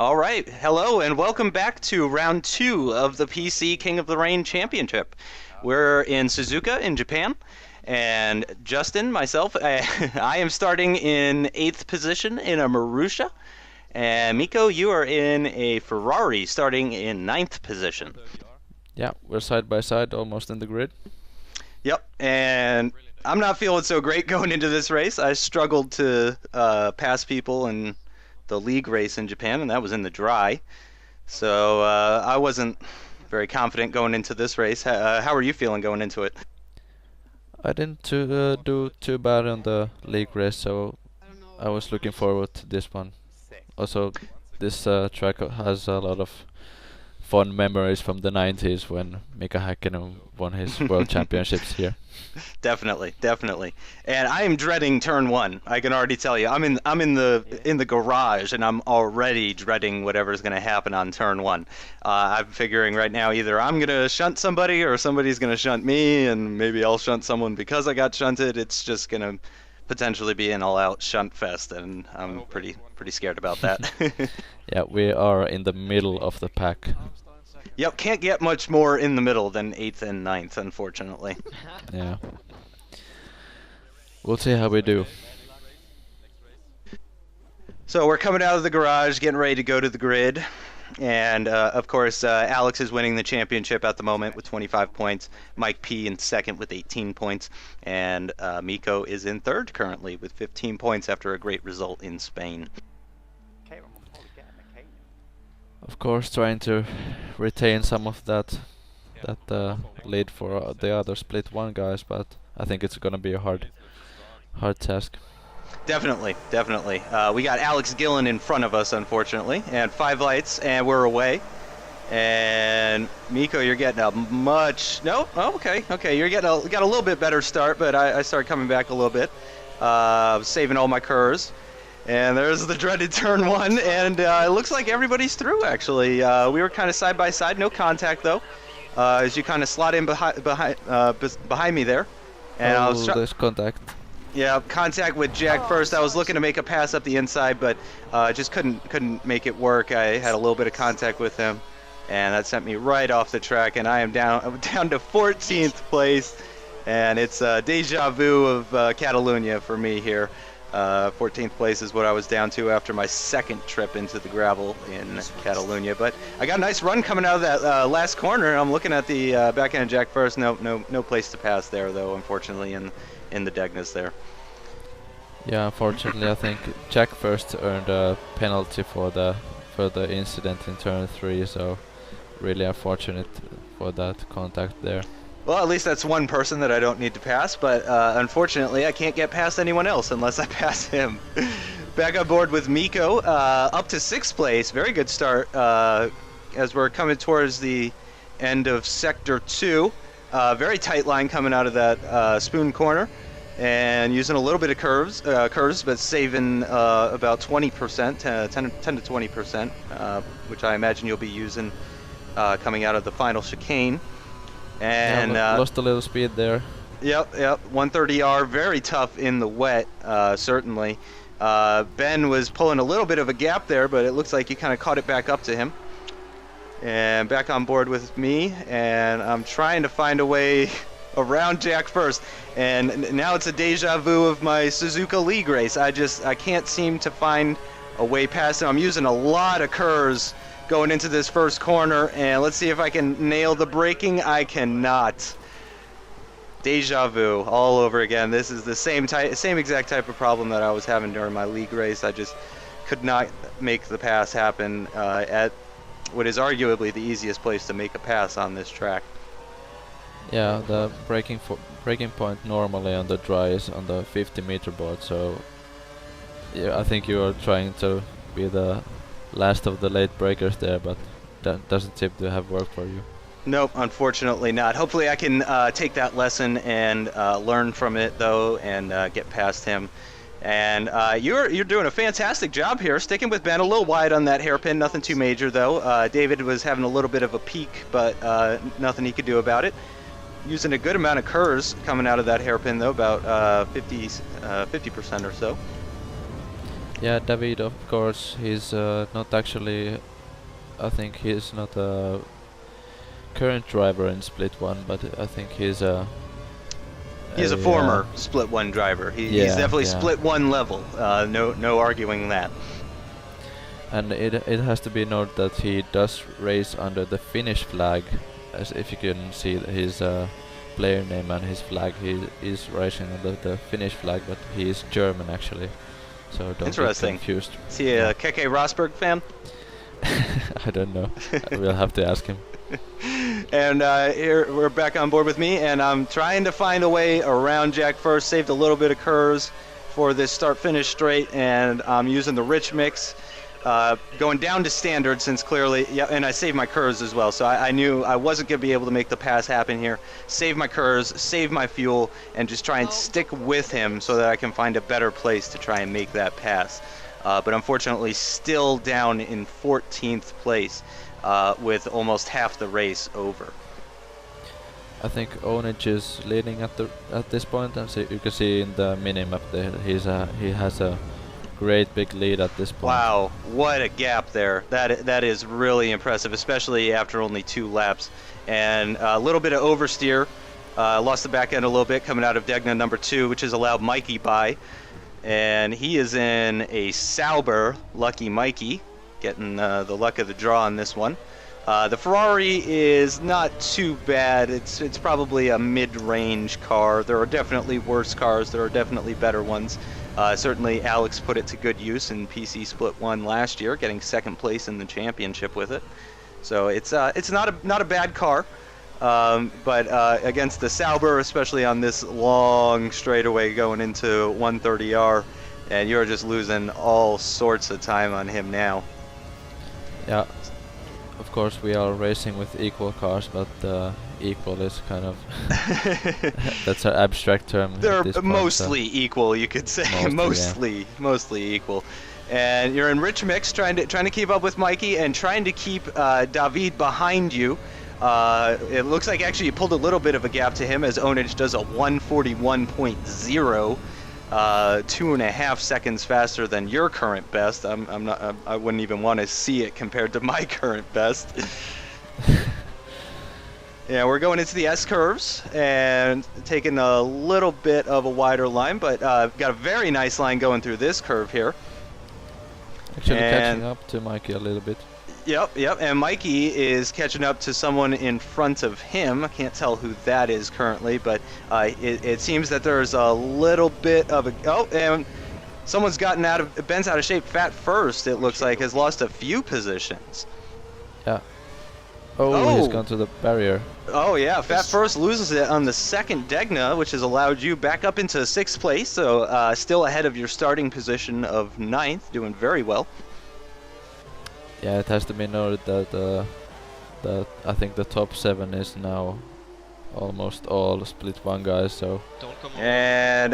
All right, hello and welcome back to round two of the PC King of the Rain Championship. We're in Suzuka in Japan, and Justin, myself, I am starting in 8th position in a Marusha, and Miko, you are in a Ferrari starting in 9th position. Yeah, we're side by side, almost in the grid. Yep, and I'm not feeling so great going into this race. I struggled to pass people in the league race in Japan, and that was in the dry. So I wasn't very confident going into this race. How are you feeling going into it? I didn't do too bad on the league race, so I was looking forward to this one. Also, this track has a lot of fond memories from the 90s when Mika Häkkinen won his world championships here. Definitely, definitely. And I am dreading turn one. I can already tell you. I'm in the garage, and I'm already dreading whatever's going to happen on turn one. I'm figuring right now either I'm going to shunt somebody or somebody's going to shunt me, and maybe I'll shunt someone because I got shunted. It's just going to potentially be an all-out shunt fest, and I'm pretty scared about that. Yeah, we are in the middle of the pack. Yep, can't get much more in the middle than 8th and 9th, unfortunately. Yeah. We'll see how we do. So we're coming out of the garage, getting ready to go to the grid. And, of course, Alex is winning the championship at the moment with 25 points. Mike P. in second with 18 points. And Miko is in third currently with 15 points after a great result in Spain. Of course, trying to retain some of that lead for the other split one guys, but I think it's gonna be a hard task. Definitely, definitely. We got Alex Gillen in front of us, unfortunately, and 5 lights, and we're away. And Miko, you're getting a much... No? Oh, okay. You're getting got a little bit better start, but I started coming back a little bit. Saving all my curves. And there's the dreaded turn one, and it looks like everybody's through, actually. We were kind of side by side, no contact, though, as you kind of slot in behind me there. And I was there's contact. Yeah, contact with Jack first. I was looking to make a pass up the inside, but just couldn't make it work. I had a little bit of contact with him, and that sent me right off the track. And I am down to 14th place, and it's deja vu of Catalunya for me here. 14th place is what I was down to after my second trip into the gravel in Catalunya. But I got a nice run coming out of that last corner. I'm looking at the back end of Jack first. No place to pass there, though, unfortunately, in the Degnas there. Yeah, unfortunately, I think Jack first earned a penalty for the incident in turn 3, so really unfortunate for that contact there. Well, at least that's one person that I don't need to pass, but unfortunately I can't get past anyone else unless I pass him. Back on board with Miko, up to 6th place. Very good start as we're coming towards the end of Sector 2. Very tight line coming out of that spoon corner, and using a little bit of curves, but saving about 20%, 10 to 20%, which I imagine you'll be using coming out of the final chicane. And lost a little speed there. Yep. 130R, very tough in the wet, certainly. Ben was pulling a little bit of a gap there, but it looks like he kind of caught it back up to him. And back on board with me, and I'm trying to find a way around Jack first. And now it's a deja vu of my Suzuka League race. I can't seem to find a way past him. I'm using a lot of curves going into this first corner, and let's see if I can nail the braking. I cannot. Deja vu all over again. This is the same exact type of problem that I was having during my league race. I just could not make the pass happen at what is arguably the easiest place to make a pass on this track. Yeah, the braking point normally on the dry is on the 50-meter board, so yeah, I think you are trying to be the last of the late breakers there, but that doesn't seem to have worked for you. Nope, unfortunately not. Hopefully I can take that lesson and learn from it, though, and get past him. And you're doing a fantastic job here, sticking with Ben a little wide on that hairpin. Nothing too major, though. David was having a little bit of a peak, but nothing he could do about it. Using a good amount of curves coming out of that hairpin, though, about 50% or so. Yeah, David, of course, he's not actually. I think he's not a current driver in Split 1, but I think he's He's a former Split 1 driver. He's yeah, definitely yeah. Split 1 level. No arguing that. And it has to be noted that he does race under the Finnish flag, as if you can see his player name and his flag. He is racing under the Finnish flag, but he is German actually. So don't get confused. Is he a Keke Rosberg fan? I don't know. We'll have to ask him. And here we're back on board with me, and I'm trying to find a way around Jack first. Saved a little bit of curves for this start-finish straight, and I'm using the rich mix, going down to standard since clearly, yeah, and I saved my curves as well. So I knew I wasn't going to be able to make the pass happen here. Save my curves, save my fuel, and just try and stick with him so that I can find a better place to try and make that pass. But unfortunately, still down in 14th place. With almost half the race over. I think Onage is leading at this point, and you can see in the minimap there he has a great big lead at this point. Wow, what a gap there! That is really impressive, especially after only 2 laps. And a little bit of oversteer, lost the back end a little bit coming out of Degna number 2, which has allowed Mikey by, and he is in a Sauber. Lucky Mikey. Getting the luck of the draw on this one. The Ferrari is not too bad. It's probably a mid-range car. There are definitely worse cars. There are definitely better ones. Certainly, Alex put it to good use in PC Split 1 last year, getting 2nd place in the championship with it. So it's not a bad car. But against the Sauber, especially on this long straightaway going into 130R, and you're just losing all sorts of time on him now. Yeah, of course we are racing with equal cars, but equal is kind of that's an abstract term. They're mostly equal, you could say. Mostly equal. And you're in rich mix, trying to keep up with Mikey and trying to keep David behind you. It looks like actually you pulled a little bit of a gap to him as Onage does a 141.0. 2.5 seconds faster than your current best. I wouldn't even want to see it compared to my current best. Yeah, we're going into the S curves and taking a little bit of a wider line, but got a very nice line going through this curve here. Actually catching up to Mikey a little bit. Yep, and Mikey is catching up to someone in front of him. I can't tell who that is currently, but it seems that there's a little bit of a... Oh, and someone's gotten Ben's out of shape. Fat First, it looks like, has lost a few positions. Yeah. Oh, he's gone to the barrier. Oh, yeah, Fat First loses it on the 2nd Degna, which has allowed you back up into 6th place, so still ahead of your starting position of 9th, doing very well. Yeah, it has to be noted that I think the top 7 is now almost all Split 1 guys. So. And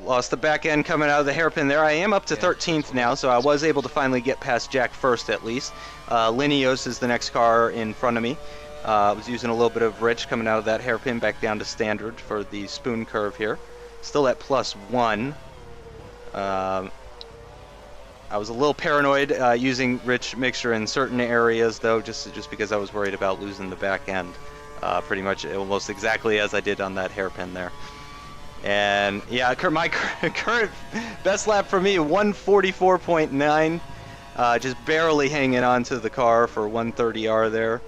lost the back end coming out of the hairpin there. I am up to 13th now, so I was able to finally get past Jack First at least. Linios is the next car in front of me. I was using a little bit of rich coming out of that hairpin back down to standard for the spoon curve here. Still at +1. I was a little paranoid using rich mixture in certain areas, though, just because I was worried about losing the back end. Pretty much almost exactly as I did on that hairpin there. And yeah, my current best lap for me, 144.9. Just barely hanging on to the car for 130R there.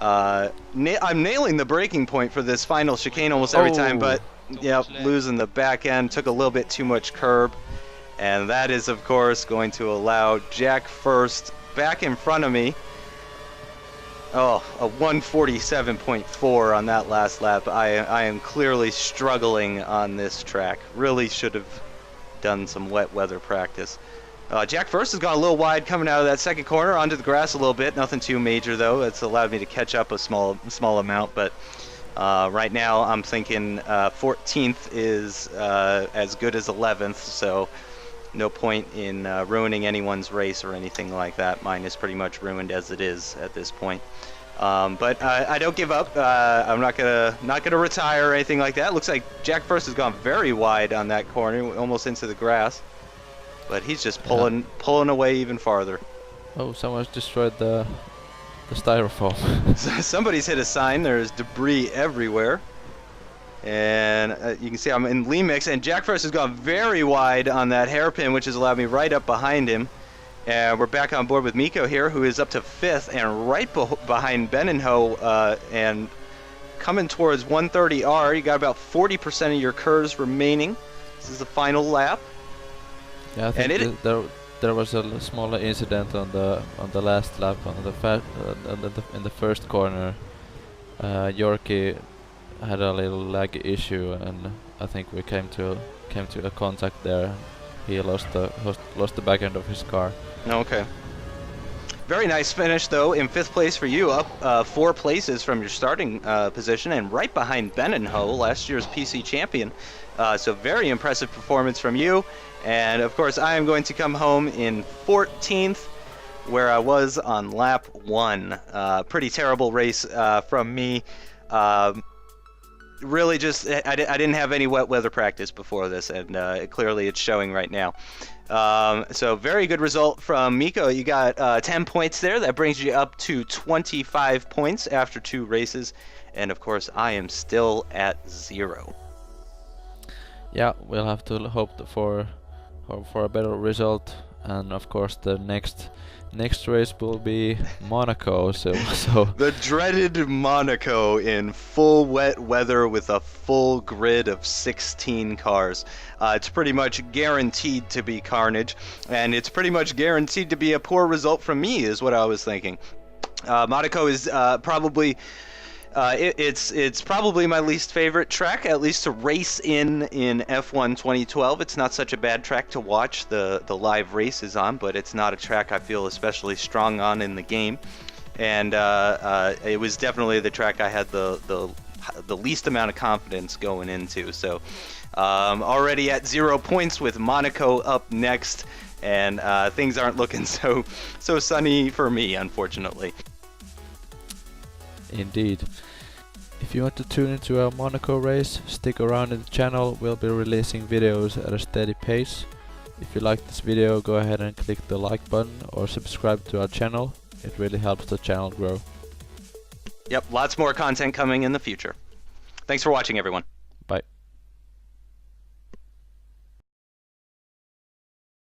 I'm nailing the braking point for this final chicane almost every time, but yeah, losing the back end, took a little bit too much curb. And that is, of course, going to allow Jack First back in front of me. Oh, a 147.4 on that last lap. I am clearly struggling on this track. Really should have done some wet weather practice. Jack First has gone a little wide coming out of that 2nd corner onto the grass a little bit. Nothing too major, though. It's allowed me to catch up a small amount, but right now I'm thinking 14th is as good as 11th, so no point in ruining anyone's race or anything like that. Mine is pretty much ruined as it is at this point. But I don't give up. I'm not gonna retire or anything like that. Looks like Jack First has gone very wide on that corner, almost into the grass. but he's just Yeah. pulling away even farther. Oh, someone's destroyed the styrofoam. Somebody's hit a sign. There's debris everywhere. And you can see I'm in lean mix, and Jack Frost has gone very wide on that hairpin, which has allowed me right up behind him. And we're back on board with Miko here, who is up to 5th and right behind Benenho, and coming towards 130R. You got about 40% of your curves remaining. This is the final lap. Yeah, I think there was a small incident on the last lap on in the first corner. Yorkie had a little lag issue, and I think we came to a contact there. He lost the back end of his car. Okay. Very nice finish, though, in 5th place for you, up 4 places from your starting position, and right behind Benenho, last year's PC champion. So very impressive performance from you. And, of course, I am going to come home in 14th, where I was on lap 1. Pretty terrible race from me. Really just, I didn't have any wet weather practice before this, and clearly it's showing right now. So very good result from Miko. You got 10 points there. That brings you up to 25 points after 2 races. And of course, I am still at 0. Yeah, we'll have to hope for a better result, and of course the next race will be Monaco. So The dreaded Monaco in full wet weather with a full grid of 16 cars. It's pretty much guaranteed to be carnage, and it's pretty much guaranteed to be a poor result from me, is what I was thinking. Monaco is probably it's probably my least favorite track, at least to race in F1 2012. It's not such a bad track to watch the live races on, but it's not a track I feel especially strong on in the game. And it was definitely the track I had the least amount of confidence going into. So already at 0 points with Monaco up next, and things aren't looking so sunny for me, unfortunately. Indeed. If you want to tune into a Monaco race, stick around in the channel. We'll be releasing videos at a steady pace. If you like this video, go ahead and click the like button or subscribe to our channel. It really helps the channel grow. Yep, lots more content coming in the future. Thanks for watching, everyone.